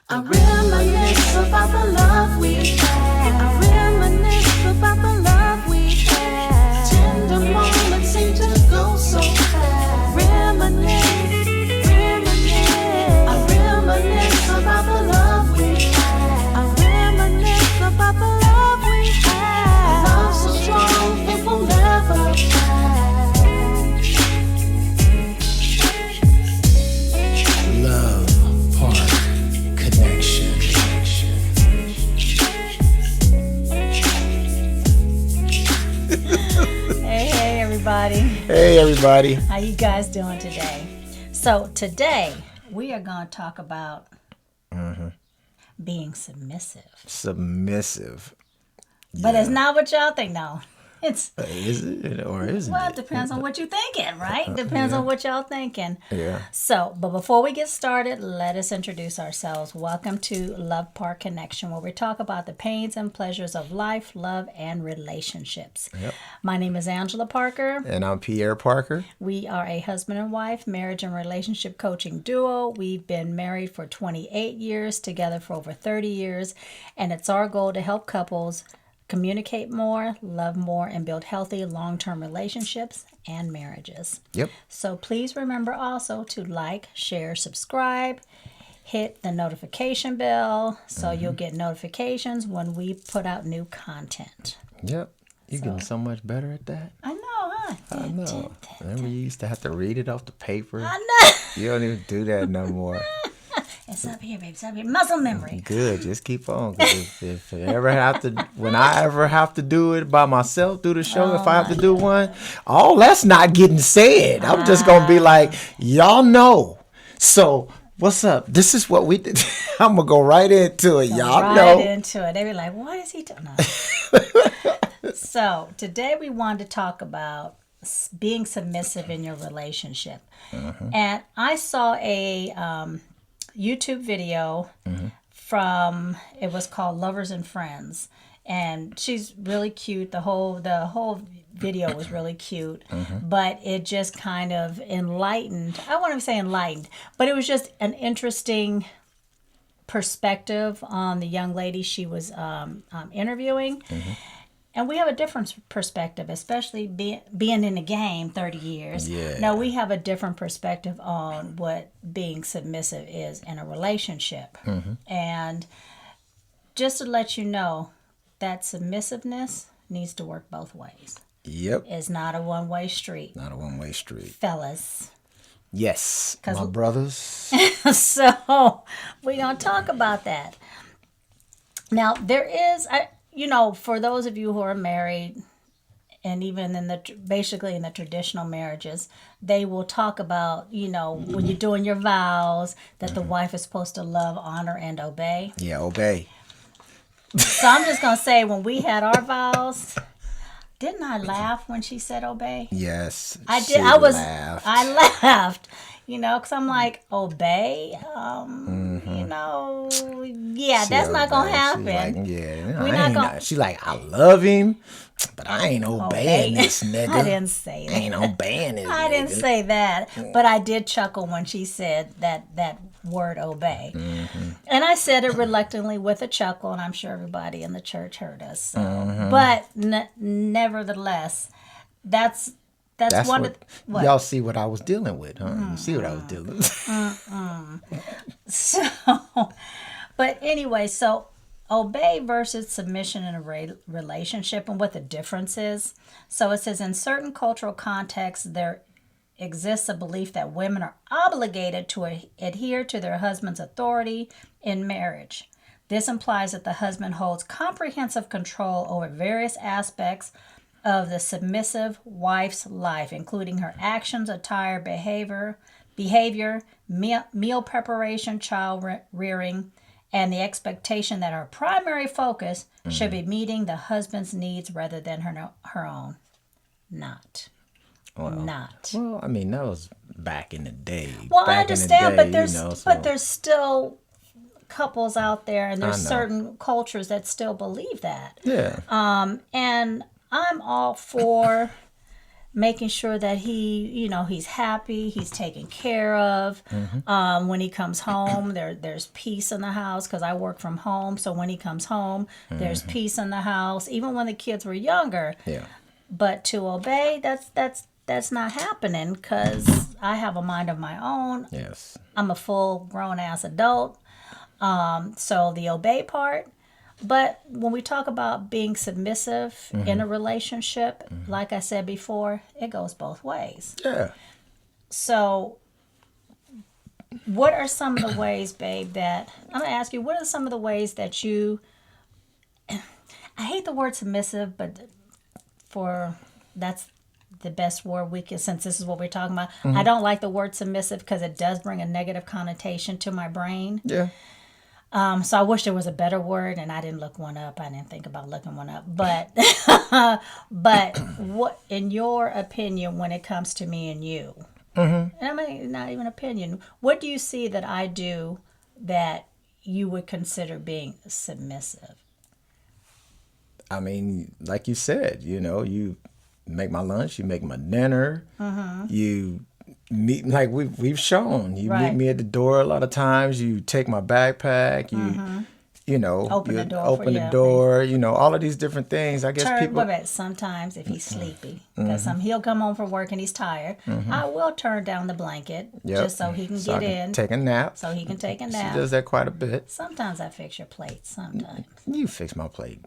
I reminisce about the love we had. I reminisce about the love we had. Tender moments seem to go so fast. Reminisce, reminisce. I reminisce about the love we had. I reminisce about the love we had. A love so strong it will never pass. Love Park Connection. Hey everybody. Hey everybody. How you guys doing today? So today we are going to talk about being submissive. Submissive. But it's not what y'all think, no. It's Is it or isn't well, it? it depends on what you're thinking, right? Depends on what y'all thinking. Yeah. So, but before we get started, let us introduce ourselves. Welcome to Love Park Connection, where we talk about the pains and pleasures of life, love, and relationships. Yep. My name is Angela Parker. And I'm Pierre Parker. We are a husband and wife, marriage and relationship coaching duo. We've been married for 28 years, together for over 30 years, and it's our goal to help couples communicate more, love more, and build healthy long-term relationships and marriages. Yep. So please remember also to like, share, subscribe, hit the notification bell so you'll get notifications when we put out new content. Yep. You're getting so much better at that. I know, huh? I know. Remember you used to have to read it off the paper? I know. You don't even do that no more. It's up here, baby. It's up here. Muscle memory. Good. Just keep on. 'Cause if I ever have to, when I ever have to do it by myself, do the show, if I have to do one, all that's not getting said. I'm just going to be like, y'all know. So what's up? This is what we did. I'm going to go right into it. Y'all right know. into it. They be like, what is he doing? No. So today we wanted to talk about being submissive in your relationship. And I saw a YouTube video from, it was called Lovers and Friends, and she's really cute. The whole video was really cute, but it just kind of enlightened. I won't even say enlightened, but it was just an interesting perspective on the young lady she was interviewing. And we have a different perspective, especially being in the game 30 years. Yeah. No, we have a different perspective on what being submissive is in a relationship. And just to let you know, that submissiveness needs to work both ways. Yep. It's not a one-way street, Not a one-way street. fellas. Yes. 'Cause- My brothers. So we're going to talk about that. Now, there is... for those of you who are married, and even basically in the traditional marriages, they will talk about, when you're doing your vows, that the wife is supposed to love, honor, and obey. Yeah, obey. So I'm just going to say, when we had our vows, didn't I laugh when she said obey? Yes. I did. she laughed. I laughed, because I'm like, obey? Yeah, She that's not going to obeyed. happen. She like, We're I not ain't gonna- not. She like, I love him, but I ain't obeying this nigga. I didn't say that. I ain't obeying this I didn't nigga. say that, but I did chuckle when she said that word obey. And I said it reluctantly with a chuckle, and I'm sure everybody in the church heard us. So. But nevertheless, that's one what, of what? y'all see what I was dealing with, huh? You see what I was dealing with. So, but anyway, so obey versus submission in a relationship and what the difference is. So it says in certain cultural contexts, there exists a belief that women are obligated to adhere to their husband's authority in marriage. This implies that the husband holds comprehensive control over various aspects of the submissive wife's life, including her actions, attire, behavior, meal preparation, child rearing, and the expectation that her primary focus should be meeting the husband's needs rather than her own. Not. Well, I mean, that was back in the day. Well, back I understand, in the day, but there's still couples out there, and there's I know. certain cultures that still believe that. Yeah. And I'm all for making sure that he's happy, he's taken care of. When he comes home, there's peace in the house because I work from home. So when he comes home, there's peace in the house, even when the kids were younger. Yeah. But to obey, that's not happening because I have a mind of my own. Yes. I'm a full grown ass adult. So the obey part. But when we talk about being submissive in a relationship, like I said before, it goes both ways. Yeah. So what are some of the ways, babe, that I'm going to ask you, what are some of the ways that you, I hate the word submissive, but that's the best word we can, since this is what we're talking about. I don't like the word submissive because it does bring a negative connotation to my brain. Yeah. So I wish there was a better word, and I didn't look one up. I didn't think about looking one up. But but what, in your opinion, when it comes to me and you, and I mean not even opinion, what do you see that I do that you would consider being submissive? I mean, like you said, you make my lunch, you make my dinner, you meet, like we've shown, you meet me at the door a lot of times, you take my backpack, Open the door all of these different things. I guess people. Sometimes if he's sleepy, because he'll come home from work and he's tired, I will turn down the blanket just so he can get in, take a nap. so he can take a nap. She does that quite a bit. Sometimes I fix your plate. Sometimes You fix my plate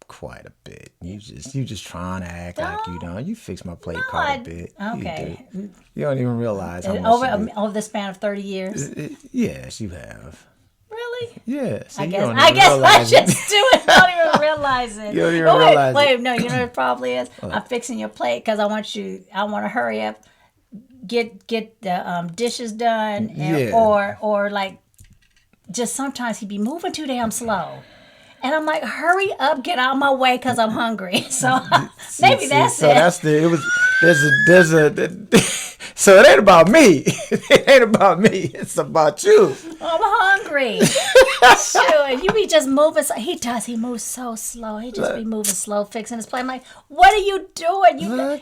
quite a bit. You just trying to act like you don't. You fix my plate quite a bit. Okay. You don't even realize how much you do. Over the span of 30 years. Yes, you have. Really? Yes. I guess I just do it. Don't even realize it. You don't even realize it. Wait, no. You know what it probably is? I'm fixing your plate because I want to hurry up, get the dishes done, or like, just sometimes he'd be moving too damn slow. And I'm like, hurry up, get out of my way because I'm hungry. So maybe that's it. So that's so it ain't about me. It ain't about me. It's about you. I'm hungry. Shoot, and you be just moving. He moves so slow. He just be moving slow, fixing his plate. I'm like, what are you doing?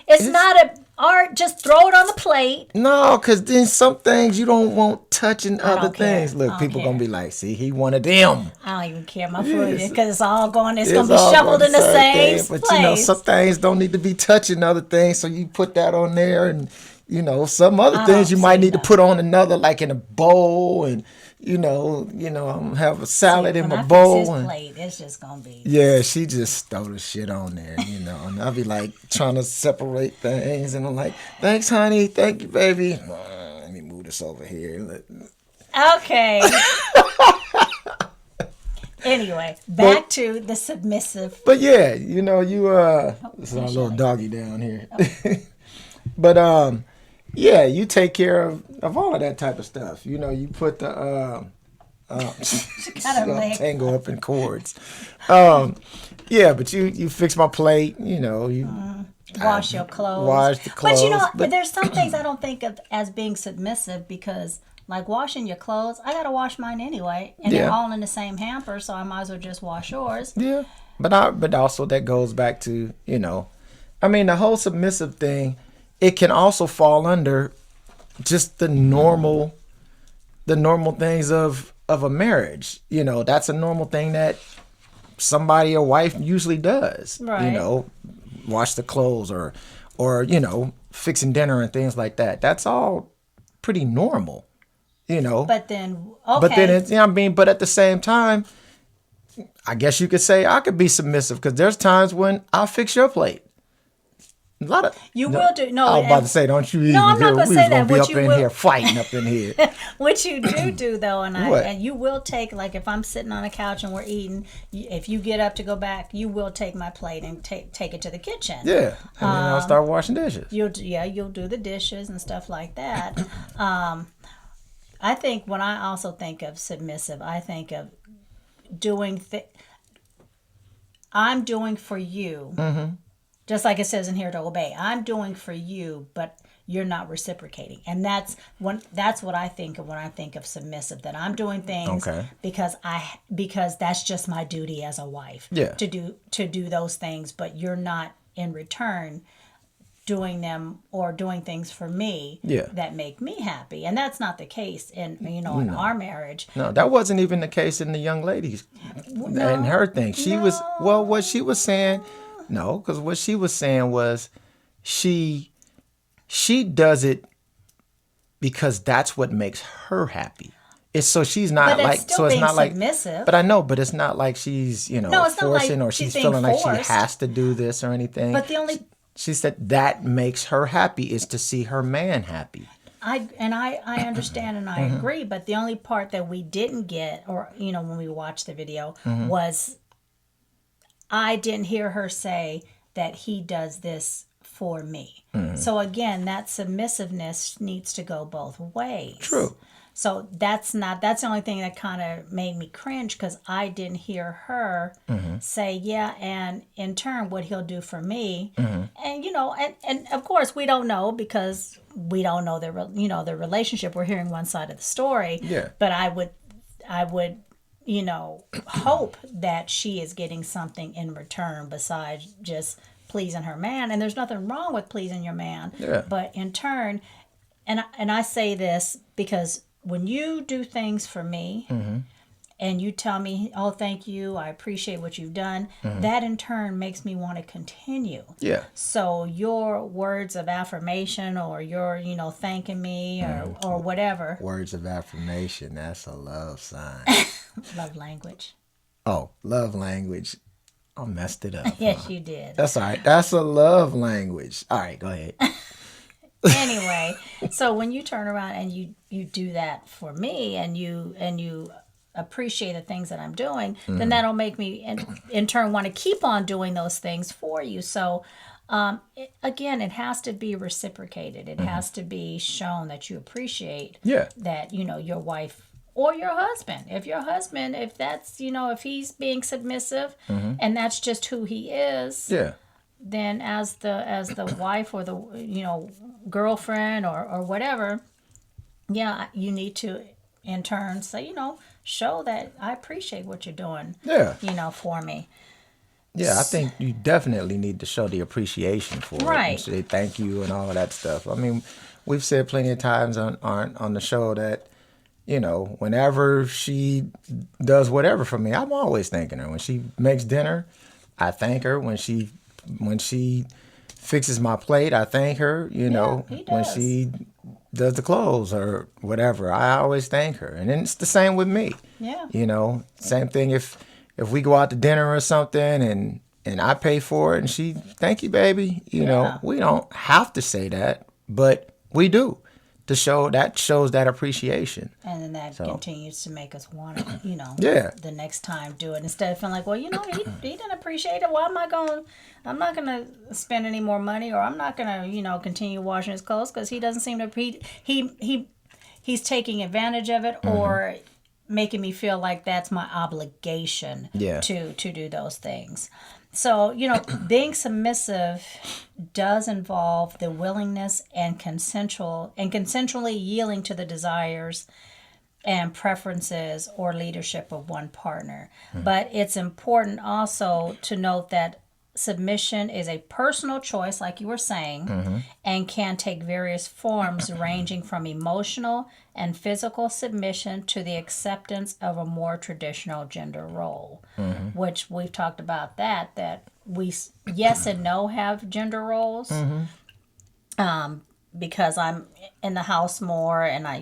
It's not an art. Just throw it on the plate. No, because then some things you don't want touching other things. Care. Look, people going to be like, see, he one of them. I don't even care. My food because it's all going. It's going to be shoveled in the same place. But some things don't need to be touching other things. So you put that on there, and some other things you might need to put on another, like in a bowl, and I'm have a salad in my bowl. Fix his plate, it's just gonna be. Yeah, she just throw the shit on there, and I'll be like trying to separate things, and I'm like, thanks, honey, thank you, baby. Let me move this over here. Okay. Anyway, back to the submissive. But yeah, this is our little doggy down here. But yeah, you take care of all of that type of stuff. You put the tangle up in cords. Yeah, but you fix my plate. You wash your clothes. Wash the clothes. But there's some things I don't think of as being submissive because, like washing your clothes, I gotta wash mine anyway, and they're all in the same hamper, so I might as well just wash yours. Yeah, but also that goes back to the whole submissive thing. It can also fall under just the normal things of a marriage. That's a normal thing that somebody, a wife, usually does. Right. Wash the clothes or fixing dinner and things like that. That's all pretty normal. But then, it's but at the same time, I guess you could say I could be submissive because there's times when I'll fix your plate. Will do. No, I was about to say, don't you even I'm not going to say that. Be up in here fighting up in here. What you do though, and you will take, like if I'm sitting on a couch and we're eating, if you get up to go back, you will take my plate and take it to the kitchen. Yeah, and then I'll start washing dishes. You'll do the dishes and stuff like that. I think when I also think of submissive, I think of I'm doing for you. Mm-hmm. Just like it says in here to obey. I'm doing for you, but you're not reciprocating. And that's what I think of when I think of submissive, that I'm doing things because that's just my duty as a wife. Yeah. To do those things, but you're not in return doing them or doing things for me that make me happy. And that's not the case in in our marriage. No, that wasn't even the case in the young lady's and her thing. She was, well, what she was saying, no, because what she was saying was she does it because that's what makes her happy. It's so she's not But like, it's still so it's being not like, submissive. but I know, but it's not like she's, No, it's not forcing like or she's she's being feeling like she forced. has to do this or anything. But the only She said that makes her happy is to see her man happy. I understand and I agree, but the only part that we didn't get, or when we watched the video, was I didn't hear her say that he does this for me. So again, that submissiveness needs to go both ways. True. So that's the only thing that kind of made me cringe, because I didn't hear her say, yeah, and in turn what he'll do for me. And and of course we don't know, because we don't know their relationship. We're hearing one side of the story. Yeah. But I would hope that she is getting something in return besides just pleasing her man. And there's nothing wrong with pleasing your man. Yeah. But in turn, and I say this because when you do things for me and you tell me, oh, thank you, I appreciate what you've done, that in turn makes me want to continue. Yeah. So your words of affirmation, or your, thanking me or whatever. Words of affirmation, that's a love sign. Love language. Oh, love language. I messed it up. Yes, you did. That's all right. That's a love language. All right, go ahead. Anyway, so when you turn around and you do that for me, and you appreciate the things that I'm doing, then that'll make me in turn want to keep on doing those things for you. So again, it has to be reciprocated. It has to be shown that you appreciate that your wife or your husband. If that's if he's being submissive and that's just who he is. Yeah. Then as the wife or the girlfriend or whatever, you need to in turn say, show that I appreciate what you're doing. Yeah. For me. Yeah, I think you definitely need to show the appreciation for it. Right. And say thank you and all of that stuff. I mean, we've said plenty of times on the show that, whenever she does whatever for me, I'm always thanking her. When she makes dinner, I thank her. When she fixes my plate, I thank her. he When does. she does the clothes or whatever, I always thank her. And then it's the same with me. Yeah. Same thing if we go out to dinner or something and I pay for it and she, thank you, baby. We don't have to say that, but we do. Shows that appreciation. And then that continues to make us want to, the next time do it, instead of feeling like, well, he didn't appreciate it. Well, I'm not going to spend any more money, or I'm not going to, continue washing his clothes because he doesn't seem to, he's taking advantage of it or making me feel like that's my obligation to do those things. So, being submissive does involve the willingness and consensually yielding to the desires and preferences or leadership of one partner. But it's important also to note that submission is a personal choice, like you were saying, and can take various forms ranging from emotional and physical submission to the acceptance of a more traditional gender role, which we've talked about that we, yes and no, have gender roles. Because I'm in the house more and I,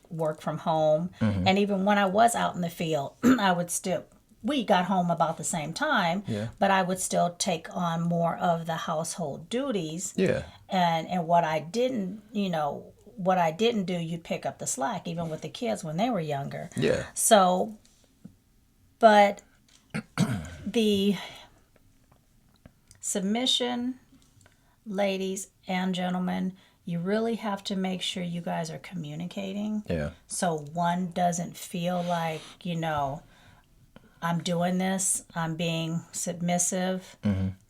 work from home. And even when I was out in the field, we got home about the same time, but I would still take on more of the household duties. Yeah. And what I didn't do, you'd pick up the slack, even with the kids when they were younger. Yeah. So, but the submission, ladies and gentlemen, you really have to make sure you guys are communicating. Yeah. So one doesn't feel like, I'm doing this, I'm being submissive,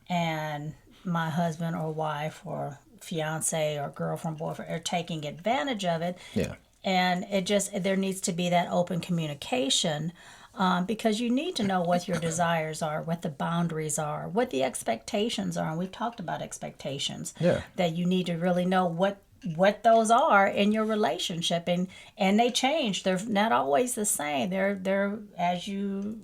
and my husband or wife or fiance or girlfriend, boyfriend are taking advantage of it. Yeah. And there needs to be that open communication because you need to know what your desires are, what the boundaries are, what the expectations are. And we've talked about expectations. Yeah. That you need to really know what those are in your relationship, and they change. They're not always the same. They're as you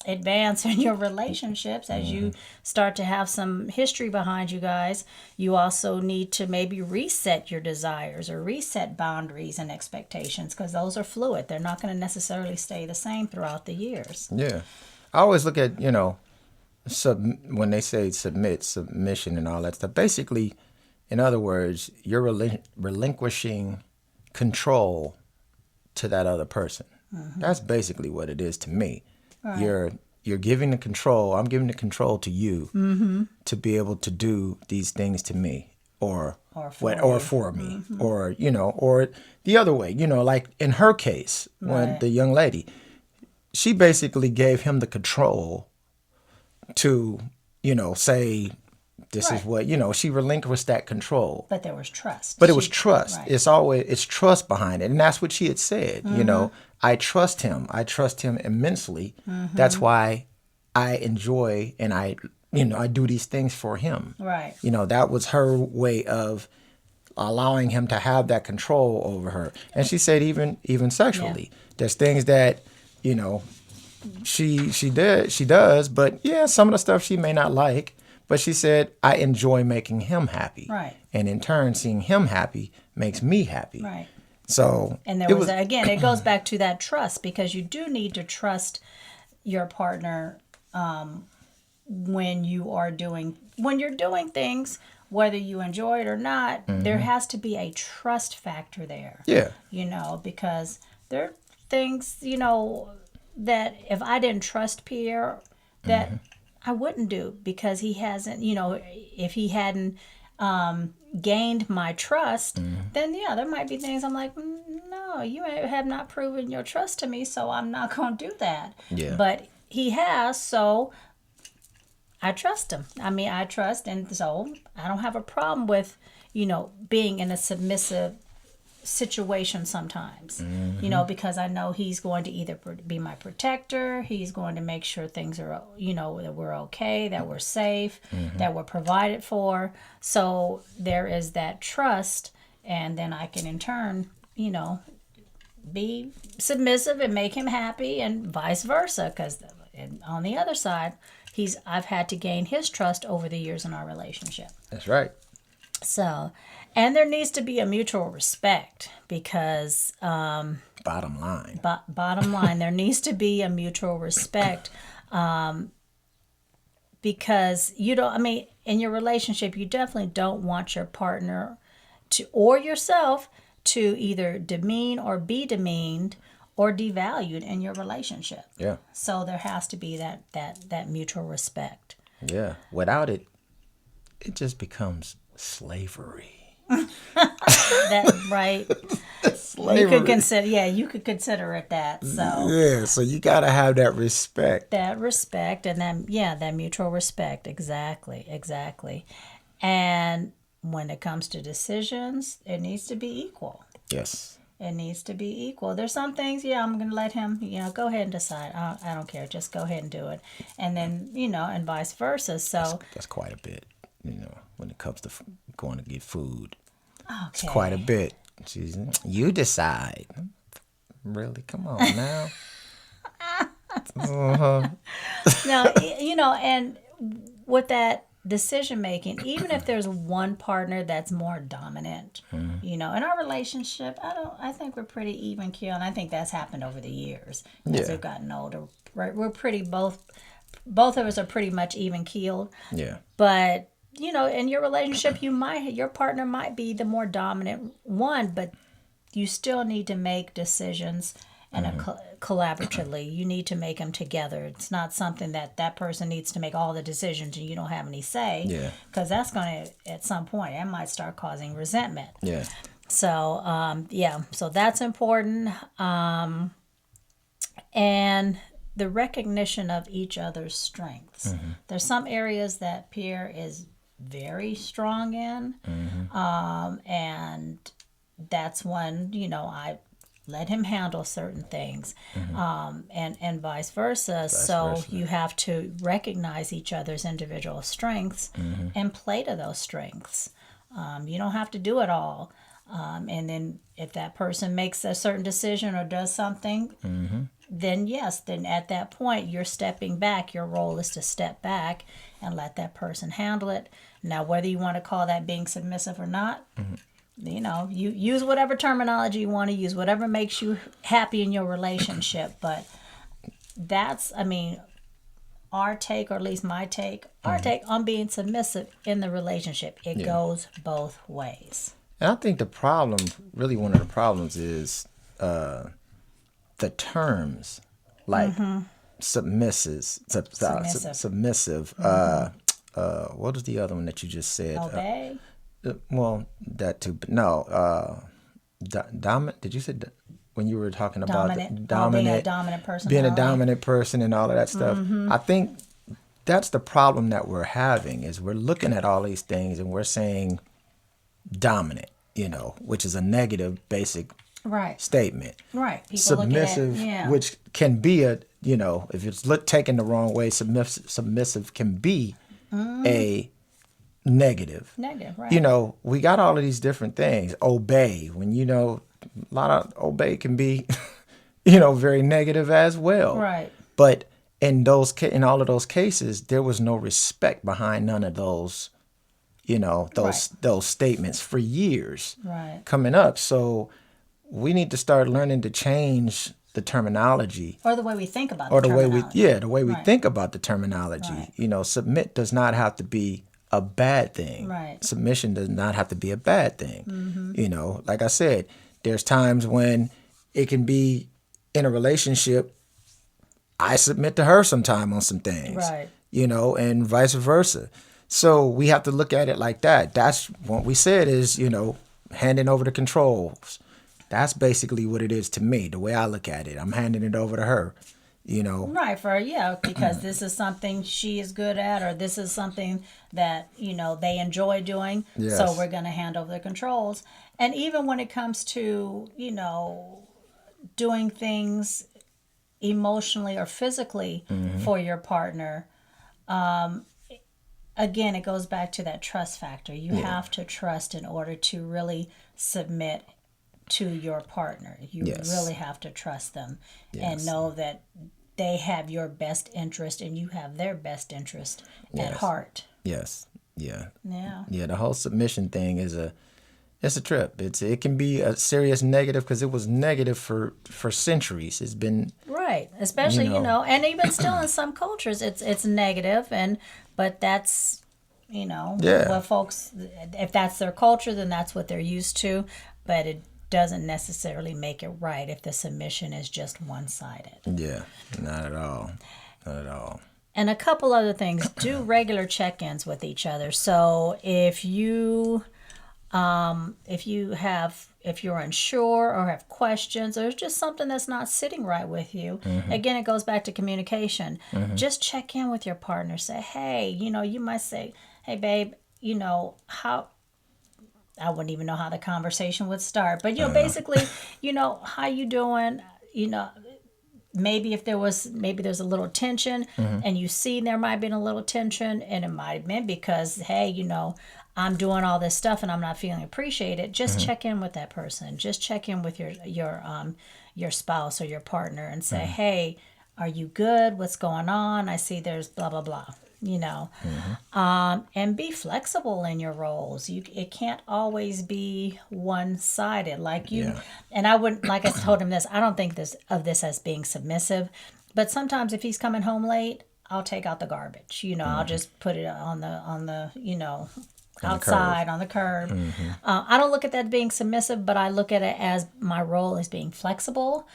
advance in your relationships, as you start to have some history behind you guys, you also need to maybe reset your desires or reset boundaries and expectations, because those are fluid. They're not going to necessarily stay the same throughout the years. Yeah. I always look at, when they say submission and all that stuff, basically, in other words, you're relinquishing control to that other person. That's basically what it is to me. Right. You're giving the control. I'm giving the control to you to be able to do these things to me, or for me, or or the other way. Like in her case, when the young lady, she basically gave him the control to say, this is what she relinquished that control. But there was trust. But it was trust. Right. It's trust behind it, and that's what she had said. I trust him. I trust him immensely. That's why I enjoy and I do these things for him. Right. That was her way of allowing him to have that control over her. And she said even sexually, there's things that she does, but some of the stuff she may not like. But she said, I enjoy making him happy. Right. And in turn, seeing him happy makes me happy. Right. So, and there was again, it goes back to that trust, because you do need to trust your partner when you're doing things, whether you enjoy it or not. There has to be a trust factor there. Yeah. Because there are things, that if I didn't trust Pierre, that I wouldn't do, because he hasn't, if he hadn't gained my trust, then there might be things I'm like, no, you have not proven your trust to me, so I'm not going to do that. Yeah. But he has, so I trust him. I trust, and so I don't have a problem with, being in a submissive situation sometimes, because I know he's going to either be my protector, he's going to make sure things are, that we're okay, that we're safe, that we're provided for. So there is that trust, and then I can in turn, be submissive and make him happy, and vice versa, because on the other side, I've had to gain his trust over the years in our relationship. That's right. So, and there needs to be a mutual respect, because bottom line, there needs to be a mutual respect, because in your relationship, you definitely don't want your partner or yourself to either demean or be demeaned or devalued in your relationship. Yeah. So there has to be that mutual respect. Yeah. Without it, it just becomes slavery. That right. Slavery. You could consider it that. So yeah, so you gotta have that respect. That respect, and then that mutual respect. Exactly. And when it comes to decisions, it needs to be equal. Yes. It needs to be equal. There's some things, I'm going to let him, go ahead and decide. I don't care. Just go ahead and do it. And then, and vice versa. So that's quite a bit, when it comes to going to get food. Okay. It's quite a bit. You decide. Really? Come on now. No, and with that decision making, even if there's one partner that's more dominant, in our relationship, I think we're pretty even keel, and I think that's happened over the years as we've gotten older. We're pretty both of us are pretty much even keeled. Yeah. But in your relationship, your partner might be the more dominant one, but you still need to make decisions and collaboratively. You need to make them together. It's not something that person needs to make all the decisions and you don't have any say. Yeah. Because that's going to, at some point, it might start causing resentment. Yeah. So, so that's important. And the recognition of each other's strengths. There's some areas that Pierre is very strong in. And that's one, let him handle certain things, and vice versa. So you have to recognize each other's individual strengths and play to those strengths. You don't have to do it all. And then if that person makes a certain decision or does something, then yes, then at that point you're stepping back. Your role is to step back and let that person handle it. Now, whether you want to call that being submissive or not, you use whatever terminology you want to use, whatever makes you happy in your relationship. But that's, our take, or at least my take, our take on being submissive in the relationship. It goes both ways. And I think one of the problems is the terms, like submissive. What was the other one that you just said? Obey. Well, that too, but no. Dominant. Did you say when you were talking about being a dominant person? Being a dominant person and all of that stuff. I think that's the problem that we're having, is we're looking at all these things and we're saying dominant, which is a negative basic statement. Right. People submissive, which can be if it's taken the wrong way, submissive can be a negative. Negative, right. We got all of these different things. Obey, when a lot of obey can be, very negative as well. Right. But in all of those cases, there was no respect behind none of those, those statements for years coming up. So we need to start learning to change the terminology, or the way we think about the way we think about the terminology. Right. Submit does not have to be a bad thing. Right. Submission does not have to be a bad thing. Like I said, there's times when it can be in a relationship, I submit to her sometime on some things. Right. And vice versa. So we have to look at it like that. That's what we said is, handing over the controls. That's basically what it is to me, the way I look at it. I'm handing it over to her, Right, because this is something she is good at, or this is something that, they enjoy doing. Yes. So we're going to hand over the controls. And even when it comes to, doing things emotionally or physically for your partner, again, it goes back to that trust factor. You have to trust in order to really submit to your partner. You really have to trust them and know that they have your best interest and you have their best interest at heart. Yes. Yeah. Yeah. Yeah. The whole submission thing is it's a trip. It can be a serious negative, because it was negative for centuries. It's been right, especially and even still in some cultures, it's negative, but that's what folks, if that's their culture, then that's what they're used to. But it doesn't necessarily make it right if the submission is just one-sided. Yeah, not at all. Not at all. And a couple other things. Do regular check-ins with each other. So if you're unsure or have questions, or there's just something that's not sitting right with you, again, it goes back to communication. Just check in with your partner. Say, hey, you might say, hey, babe, how... I wouldn't even know how the conversation would start. But, basically, how you doing? Maybe there's a little tension, and you see there might have been a little tension, and it might have been because, hey, I'm doing all this stuff and I'm not feeling appreciated. Just check in with that person. Just check in with your spouse or your partner and say, hey, are you good? What's going on? I see there's blah, blah, blah. And be flexible in your roles. It can't always be one-sided. And I wouldn't, like I told him this, I don't think of this as being submissive, but sometimes if he's coming home late, I'll take out the garbage. I'll just put it on the outside on the curb. I don't look at that being submissive, but I look at it as my role as being flexible.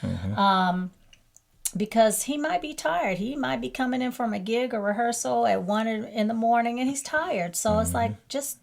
Because he might be tired. He might be coming in from a gig or rehearsal at 1 in the morning and he's tired. So it's like, just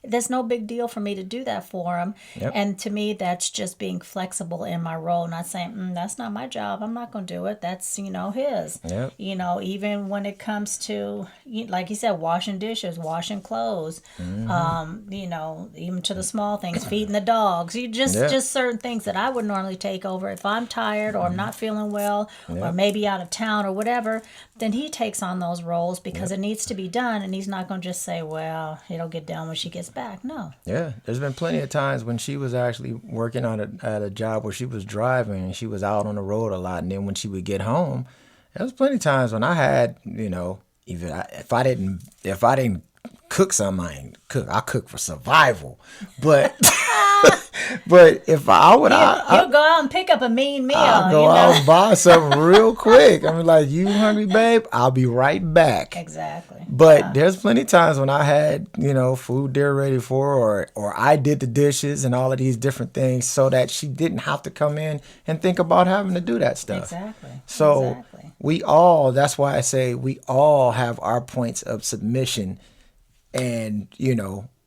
That's no big deal for me to do that for him. Yep. And to me, that's just being flexible in my role, not saying, that's not my job. I'm not going to do it. That's, his. Yep. Even when it comes to, like you said, washing dishes, washing clothes, even to the small things, feeding the dogs. Just certain things that I would normally take over. If I'm tired or I'm not feeling well or maybe out of town or whatever, then he takes on those roles because it needs to be done, and he's not going to just say, well, it'll get done when she gets back. No. Yeah, there's been plenty of times when she was actually working at a job where she was driving and she was out on the road a lot, and then when she would get home, there was plenty of times when I had, if I didn't cook something, I ain't cook. I cook for survival, but but if I would, You'll go out and pick up a mean meal. I'll go out and buy something real quick. I'm like, you hungry, babe? I'll be right back. Exactly. But there's plenty of times when I had, food there ready for her, or I did the dishes and all of these different things so that she didn't have to come in and think about having to do that stuff. Exactly. So that's why I say we all have our points of submission, and,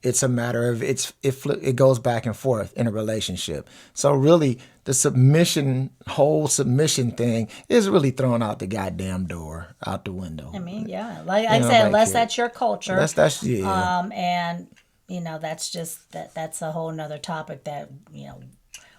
it's a matter of it goes back and forth in a relationship. So really, the whole submission thing is really thrown out the goddamn door, out the window. I mean, yeah, like I said, unless that's your culture, and that's a whole nother topic that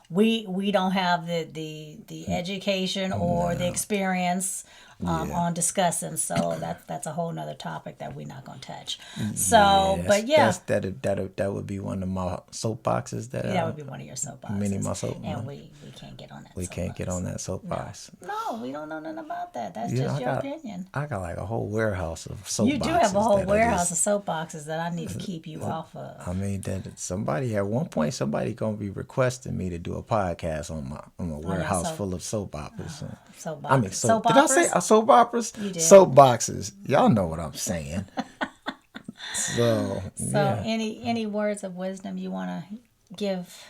we don't have the education or the experience on discussing, so that's a whole nother topic that we're not going to touch. So, that would be one of my soapboxes. That would be one of your soapboxes. Many of my soapboxes. And we can't get on that. We can't get on that soapbox. No, we don't know nothing about that. That's just your opinion. I got like a whole warehouse of soapboxes. You do have a whole warehouse of soapboxes that I need to keep you off of. I mean, at one point, somebody gonna be requesting me to do a podcast on my warehouse full of soap operas. Soap I mean, soap did I say soap operas? You did. Soapboxes. Y'all know what I'm saying. So any words of wisdom you want to give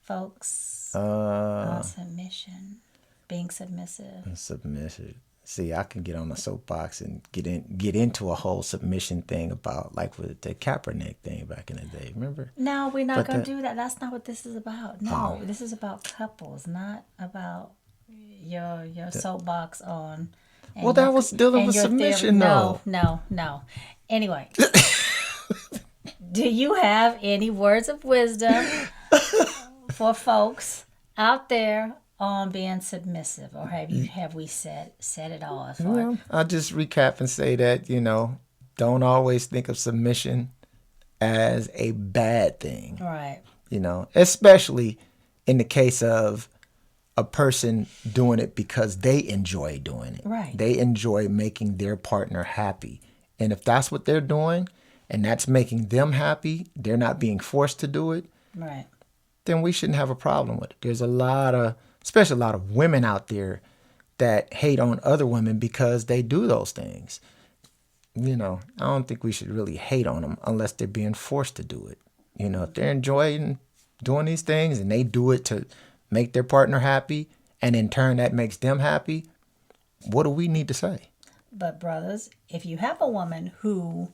folks on submission, being submissive? Submissive. See, I can get on the soapbox and get into a whole submission thing about like with the Kaepernick thing back in the day. Remember? No, we're not going to do that. That's not what this is about. No, this is about couples, not about your soapbox on. Well, that was dealing with submission, though. No. Anyway, do you have any words of wisdom for folks out there on being submissive, or have we said it all? Well, I'll just recap and say that don't always think of submission as a bad thing, right? Especially in the case of a person doing it because they enjoy doing it. Right. They enjoy making their partner happy. And if that's what they're doing and that's making them happy, they're not being forced to do it. Right. Then we shouldn't have a problem with it. There's especially a lot of women out there that hate on other women because they do those things. I don't think we should really hate on them unless they're being forced to do it. If they're enjoying doing these things and they do it to make their partner happy, and in turn that makes them happy, what do we need to say? But brothers, if you have a woman who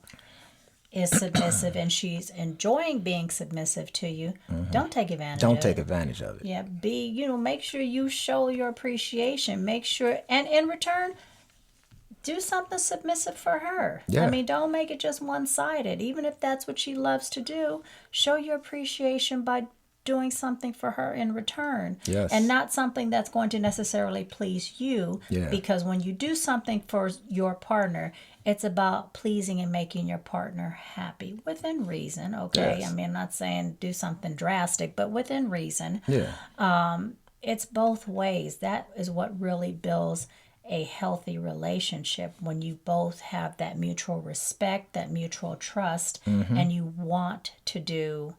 is submissive and she's enjoying being submissive to you, don't take advantage of it. Don't take advantage of it. Yeah, make sure you show your appreciation. Make sure, and in return, do something submissive for her. Yeah. I mean, don't make it just one-sided. Even if that's what she loves to do, show your appreciation by doing something for her in return. Yes. And not something that's going to necessarily please you. Yeah. Because when you do something for your partner, it's about pleasing and making your partner happy within reason. Okay. Yes. I mean, I'm not saying do something drastic, but within reason. Yeah. It's both ways. That is what really builds a healthy relationship, when you both have that mutual respect, that mutual trust, and you want to do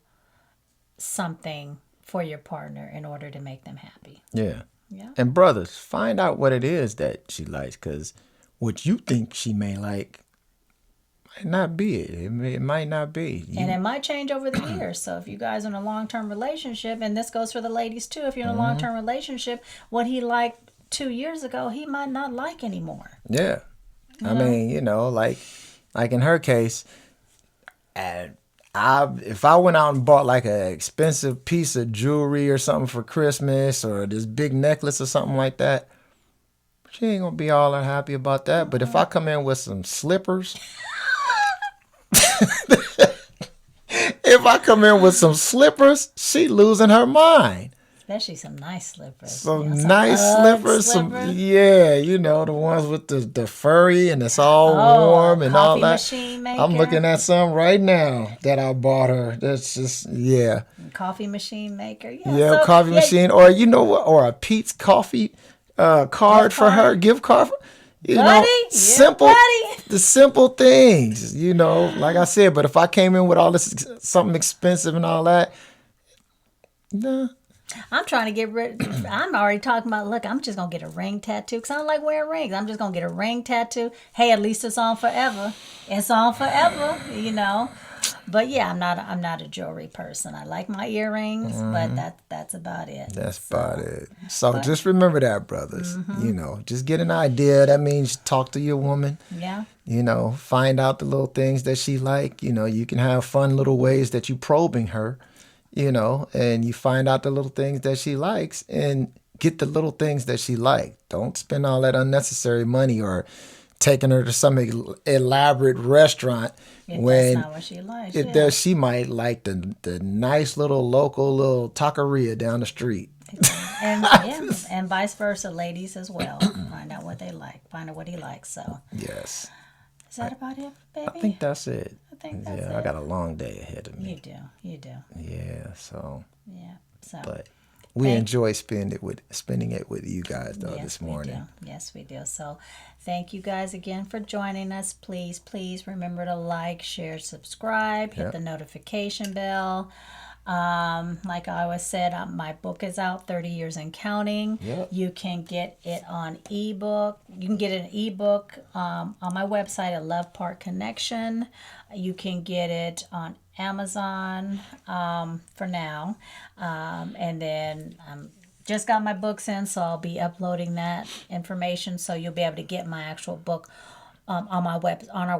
something for your partner in order to make them happy. Yeah. Yeah. And brothers, find out what it is that she likes, because what you think she may like might not be it. It might not be. And it might change over the years. So if you guys are in a long-term relationship, and this goes for the ladies too, if you're in a long-term relationship, what he liked 2 years ago, he might not like anymore. Yeah. I mean, like in her case, if I went out and bought like an expensive piece of jewelry or something for Christmas or this big necklace or something like that, she ain't gonna be all unhappy about that. But if I come in with some slippers, she losing her mind. Especially some nice slippers. Some Some nice Ugg slippers, slippers. the ones with the furry and it's all warm and all coffee that. machine maker. I'm looking at some right now that I bought her. That's just Coffee machine maker. Yeah, yeah, coffee machine, or you know what, or a Pete's coffee card for her, gift card. Buddy, simple, buddy. the simple things, like I said. But if I came in with all this something expensive and all that, nah. I'm trying to get rid. I'm already talking about. Look, I'm just gonna get a ring tattoo because I don't like wearing rings. I'm just gonna get a ring tattoo. Hey, at least it's on forever. It's on forever, But yeah, I'm not a jewelry person. I like my earrings, but that's about it. That's about it. So just remember that, brothers. Just get an idea. That means talk to your woman. Yeah. Find out the little things that she like. You can have fun little ways that you probing her. And you find out the little things that she likes and get the little things that she likes. Don't spend all that unnecessary money or taking her to some elaborate restaurant when that's not what she likes. She might like the nice local little taqueria down the street. And vice versa, ladies as well. Find out what they like. Find out what he likes. So yes. Is that about it, baby? I think that's it. It. I got a long day ahead of me. You do. Yeah, so. Yeah, so. But we enjoy spending it with you guys though this morning. Yes, we do. So, thank you guys again for joining us. Please remember to like, share, subscribe, hit the notification bell. Like I always said, my book is out, 30 Years and Counting. Yep. You can get it on ebook. You can get an ebook on my website at Love Part Connection. You can get it on Amazon for now. And then just got my books in, so I'll be uploading that information, so you'll be able to get my actual book on our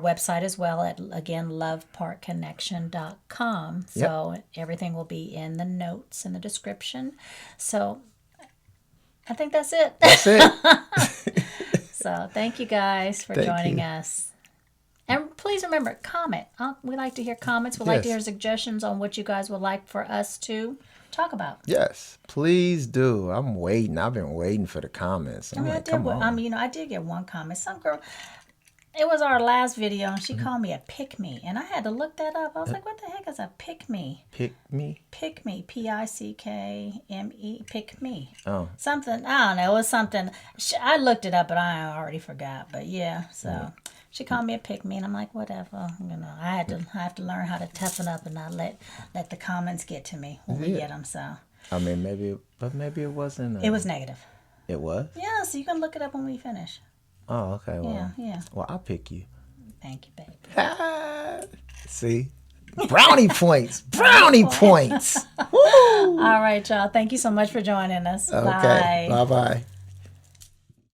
website as well at, again, lovepartconnection.com. So everything will be in the notes in the description. So I think that's it. That's it. So thank you guys for joining us. And please remember, comment. We like to hear comments. We like to hear suggestions on what you guys would like for us to talk about. Yes, please do. I'm waiting. I've been waiting for the comments. I did get one comment. Some girl... It was our last video, and she called me a pick-me, and I had to look that up. I was like, what the heck is a pick-me? Pick-me? Pick-me, Pickme, pick-me. Oh. Something, I don't know, it was something. I looked it up, but I already forgot. But yeah, so she called me a pick-me, and I'm like, whatever. I have to learn how to toughen up and not let the comments get to me when we get them, so. I mean, maybe it wasn't. It was negative. It was? Yeah, so you can look it up when we finish. Oh, okay. Well, yeah. Well, I'll pick you. Thank you, baby. See? Brownie points. Brownie points. Woo! All right, y'all. Thank you so much for joining us. Okay. Bye. Bye-bye.